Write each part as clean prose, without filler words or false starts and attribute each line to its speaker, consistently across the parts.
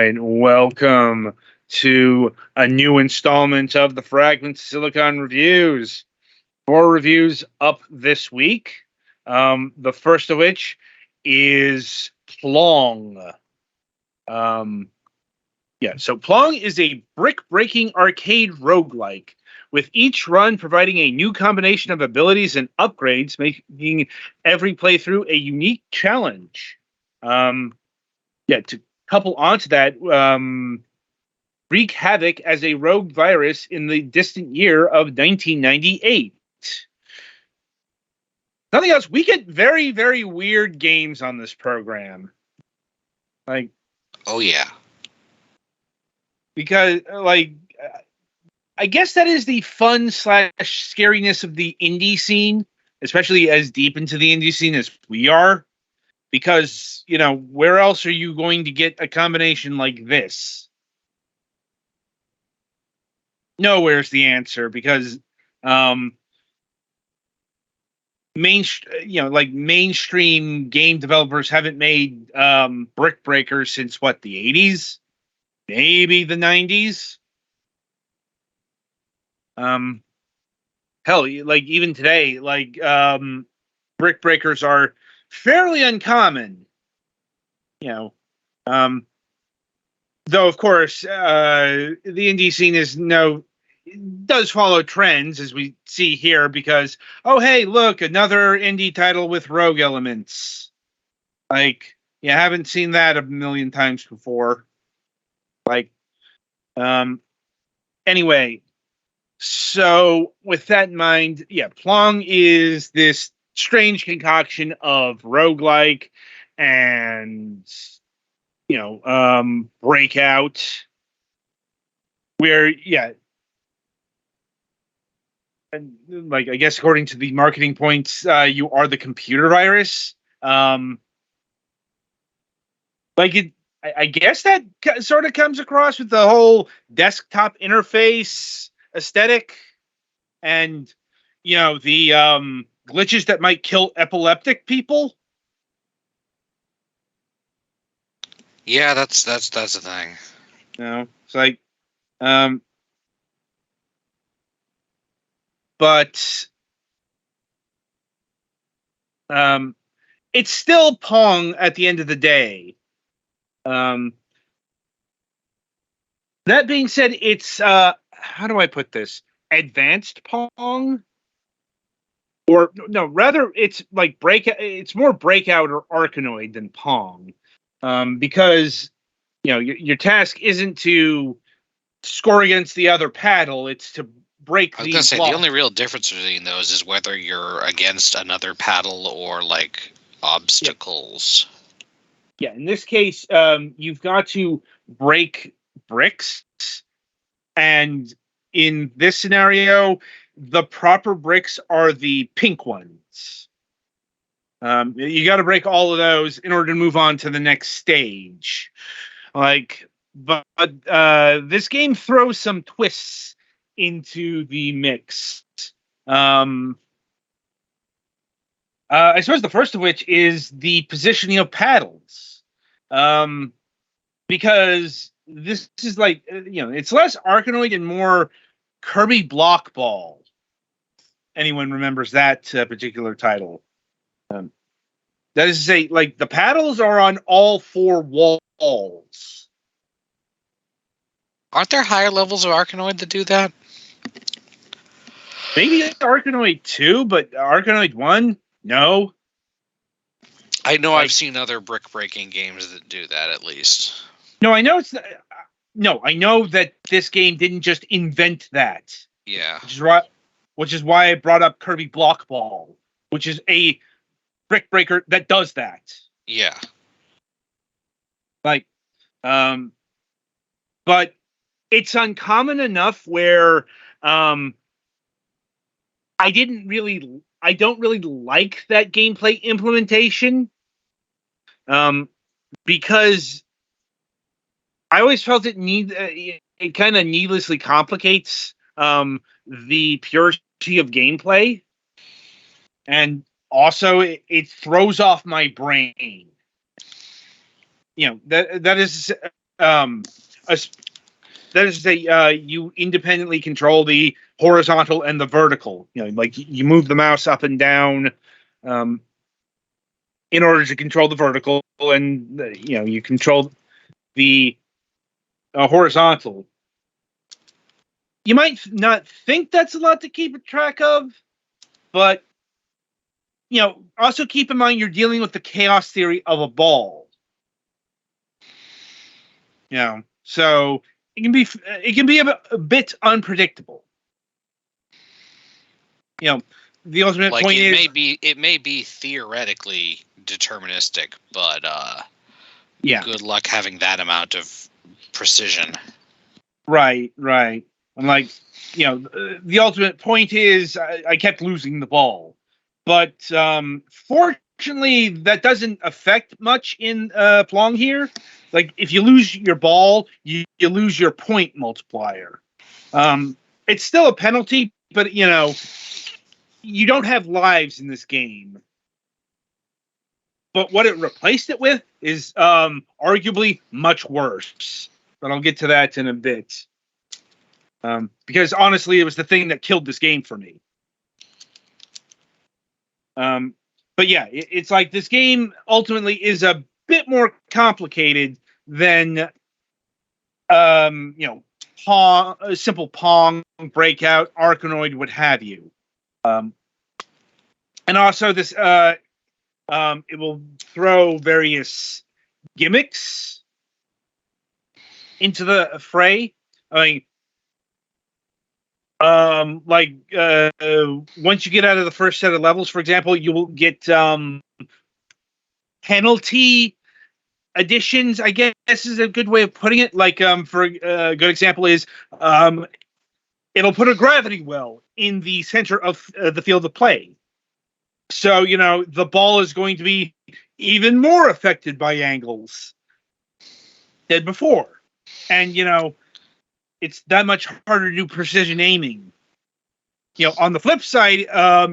Speaker 1: right, welcome to a new installment of the Fragments Silicon Reviews. 4 reviews up this week. The first of which is PLONG. So PLONG is a brick-breaking arcade roguelike, with each run providing a new combination of abilities and upgrades, making every playthrough a unique challenge. To couple onto that, wreak havoc as a rogue virus in the distant year of 1998. Nothing else. We get very, very weird games on this program.
Speaker 2: Oh yeah.
Speaker 1: Because, I guess that is the fun / scariness of the indie scene, especially as deep into the indie scene as we are. Because, where else are you going to get a combination like this? Nowhere's the answer, because mainstream game developers haven't made brick breakers since the 80s, maybe the 90s. Hell, even today, brick breakers are fairly uncommon. Though of course, the indie scene does follow trends, as we see here, because, oh, hey, look, another indie title with rogue elements. Haven't seen that a million times before. Anyway, so with that in mind, PLONG is this strange concoction of roguelike and, breakout, where, and I guess according to the marketing points, you are the computer virus. I guess that sort of comes across with the whole desktop interface aesthetic, and the glitches that might kill epileptic people.
Speaker 2: Yeah, that's a thing.
Speaker 1: It's but it's still Pong at the end of the day. That being said, it's how do I put this? Advanced Pong? Or no, rather it's it's more Breakout or Arkanoid than Pong. Because your task isn't to score against the other paddle, it's to break.
Speaker 2: I was gonna say the only real difference between those is whether you're against another paddle or obstacles.
Speaker 1: Yeah, in this case, you've got to break bricks, and in this scenario, the proper bricks are the pink ones. You got to break all of those in order to move on to the next stage. But this game throws some twists into the mix. I suppose the first of which is the positioning of paddles. Because this is it's less Arkanoid and more Kirby Block Ball. Anyone remembers that particular title? That is to say, the paddles are on all 4 walls.
Speaker 2: Aren't there higher levels of Arkanoid that do that?
Speaker 1: Maybe Arkanoid 2, but Arkanoid 1, no.
Speaker 2: I know I've seen other brick-breaking games that do that, at least.
Speaker 1: No, I know I know that this game didn't just invent that.
Speaker 2: Yeah.
Speaker 1: Which is why I brought up Kirby Block Ball, which is a brick breaker that does that.
Speaker 2: Yeah.
Speaker 1: But it's uncommon enough where I don't really like that gameplay implementation, because I always felt it kind of needlessly complicates the purity of gameplay, and also it throws off my brain. That is as, that is to say, you independently control the horizontal and the vertical. Like you move the mouse up and down in order to control the vertical, and you control the horizontal. You might not think that's a lot to keep track of, but also keep in mind you're dealing with the chaos theory of a ball. So it can be a bit unpredictable. The ultimate
Speaker 2: Like
Speaker 1: point is
Speaker 2: it may be theoretically deterministic, but good luck having that amount of precision.
Speaker 1: Right. And like, the ultimate point is I kept losing the ball, but fortunately that doesn't affect much in PLONG here. Like if you lose your ball, you lose your point multiplier. It's still a penalty, but you don't have lives in this game. But what it replaced it with is arguably much worse. But I'll get to that in a bit. Because honestly, it was the thing that killed this game for me. But yeah, it's like this game ultimately is a bit more complicated than Pong, simple Pong, Breakout, Arkanoid, what have you. And also this it will throw various gimmicks into the fray. I mean, once you get out of the first set of levels, for example, you will get penalty additions, I guess is a good way of putting it. Like, for a good example is it'll put a gravity well in the center of the field of play. So, the ball is going to be even more affected by angles than before. And, it's that much harder to do precision aiming. On the flip side,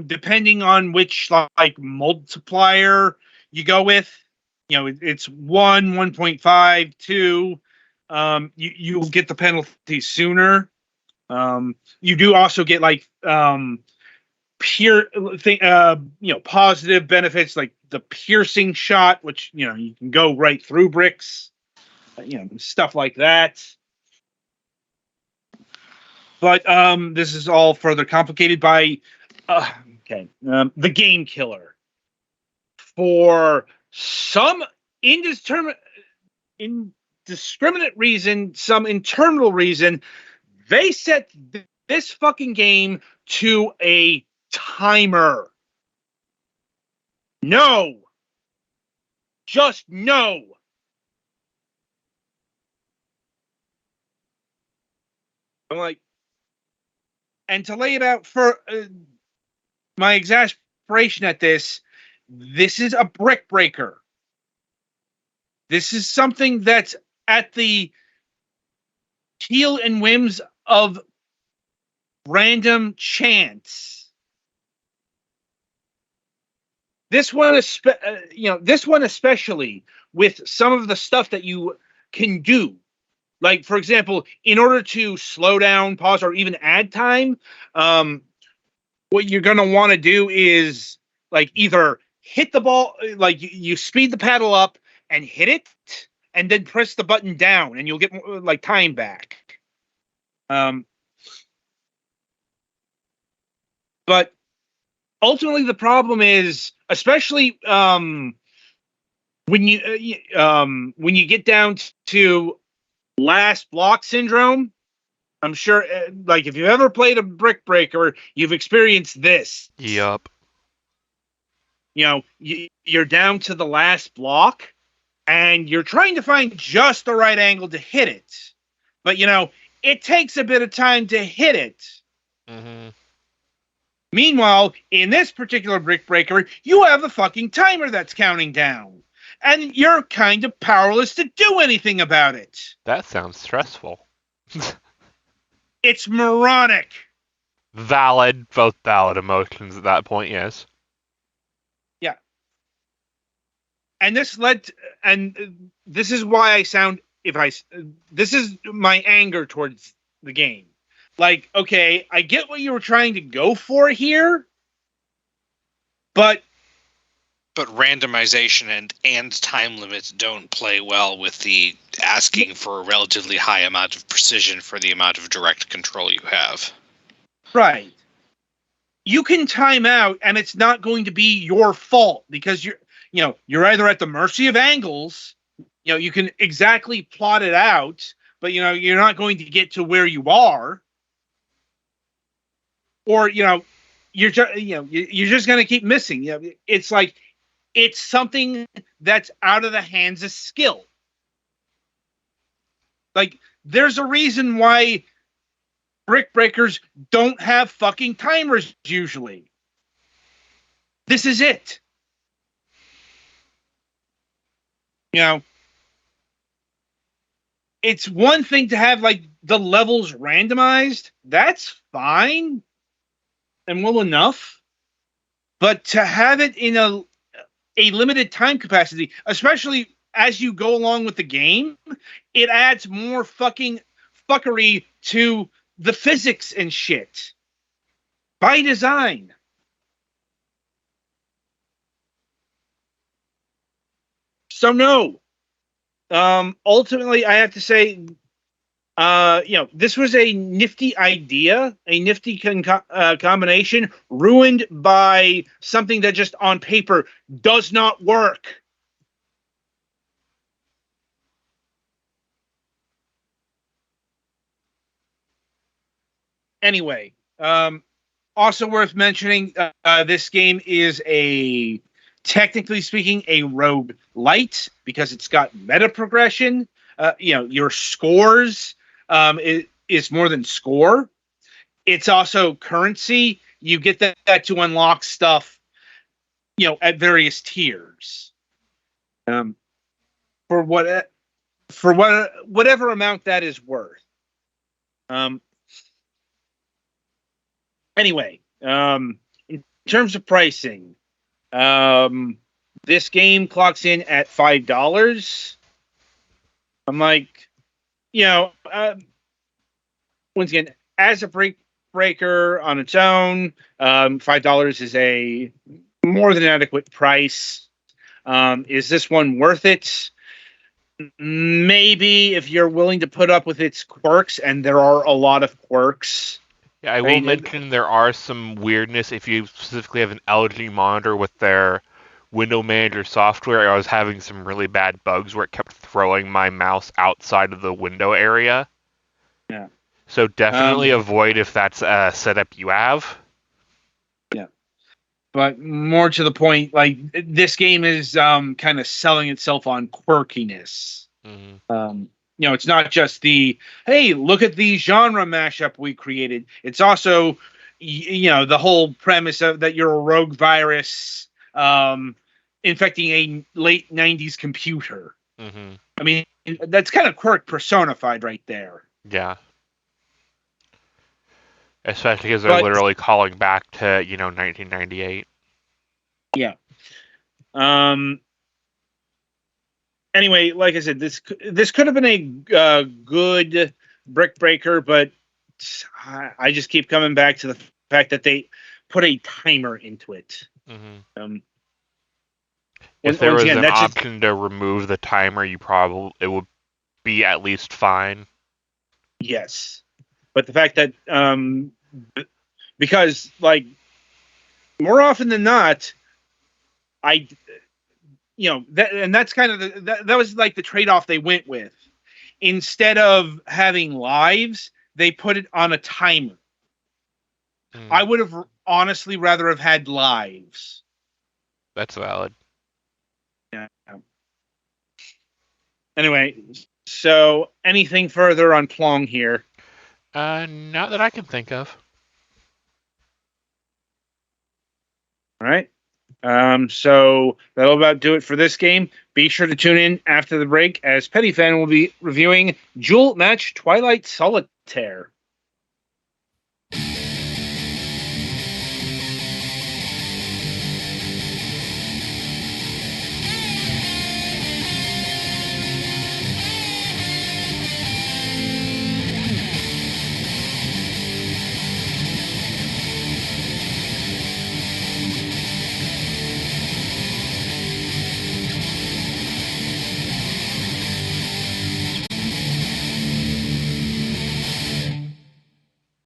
Speaker 1: depending on which multiplier you go with, it's 1, 1.5, 2. You'll get the penalty sooner. You do also get pure thing, positive benefits like the piercing shot, which you can go right through bricks, stuff like that. But this is all further complicated by the game killer. For some indiscriminate reason, some internal reason, they set this fucking game to a timer. No. Just no. I'm like, and to lay it out for my exasperation at this is a brick breaker. This is something that's at the heel and whims of random chance. This one, especially with some of the stuff that you can do. Like, for example, in order to slow down, pause, or even add time, what you're going to want to do is either hit the ball, you speed the paddle up and hit it, and then press the button down, and you'll get time back. But ultimately, the problem is, especially when you get down to last block syndrome. I'm sure, if you've ever played a brick breaker, you've experienced this.
Speaker 3: Yup.
Speaker 1: You're down to the last block, and you're trying to find just the right angle to hit it. But, it takes a bit of time to hit it.
Speaker 3: Mm-hmm.
Speaker 1: Meanwhile, in this particular brick breaker, you have a fucking timer that's counting down. And you're kind of powerless to do anything about it.
Speaker 3: That sounds stressful.
Speaker 1: It's moronic.
Speaker 3: Both valid emotions at that point, yes.
Speaker 1: Yeah. And this is why I sound this is my anger towards the game. Like, okay, I get what you were trying to go for here, but
Speaker 2: randomization and time limits don't play well with the asking for a relatively high amount of precision for the amount of direct control you have.
Speaker 1: Right. You can time out, and it's not going to be your fault because you're either at the mercy of angles. You can exactly plot it out, but you're not going to get to where you are, or you're just going to keep missing. It's like it's something that's out of the hands of skill. Like, there's a reason why brick breakers don't have fucking timers usually. This is it. It's one thing to have like the levels randomized. That's fine and well enough. But to have it in a limited time capacity, especially as you go along with the game, it adds more fucking fuckery to the physics and shit by design. So no. Ultimately, I have to say, this was a nifty idea, a nifty combination, ruined by something that just on paper does not work. Anyway, also worth mentioning, this game is technically speaking, a rogue light because it's got meta progression. Your scores is more than score. It's also currency. You get that to unlock stuff, at various tiers. For whatever amount that is worth. Anyway, in terms of pricing, this game clocks in at $5. I'm like, once again, as a breaker on its own, $5 is a more than adequate price. Is this one worth it? Maybe, if you're willing to put up with its quirks, and there are a lot of quirks.
Speaker 3: Yeah, I will mention there are some weirdness if you specifically have an LG monitor with their window manager software. I was having some really bad bugs where it kept throwing my mouse outside of the window area.
Speaker 1: Yeah.
Speaker 3: So definitely avoid if that's a setup you have.
Speaker 1: Yeah. But more to the point, like, this game is kind of selling itself on quirkiness. Mm-hmm. It's not just hey, look at the genre mashup we created. It's also, the whole premise of that you're a rogue virus infecting a late 90s computer. Mm-hmm. I mean, that's kind of quirk personified right there.
Speaker 3: Yeah. Especially because they're literally calling back to, 1998.
Speaker 1: Yeah. Anyway, like I said, this could have been a good brick breaker, but I just keep coming back to the fact that they put a timer into it. Mm-hmm.
Speaker 3: If there was an option to remove the timer, it would be at least fine.
Speaker 1: Yes, but the fact that because, like, more often than not, that's kind of that was like the trade-off they went with. Instead of having lives, they put it on a timer. I would have honestly rather have had lives.
Speaker 3: That's valid.
Speaker 1: Yeah. Anyway, so anything further on Plong here?
Speaker 3: Not that I can think of.
Speaker 1: All right. So that'll about do it for this game. Be sure to tune in after the break as Petty Fan will be reviewing Duel Match Twilight Solitaire.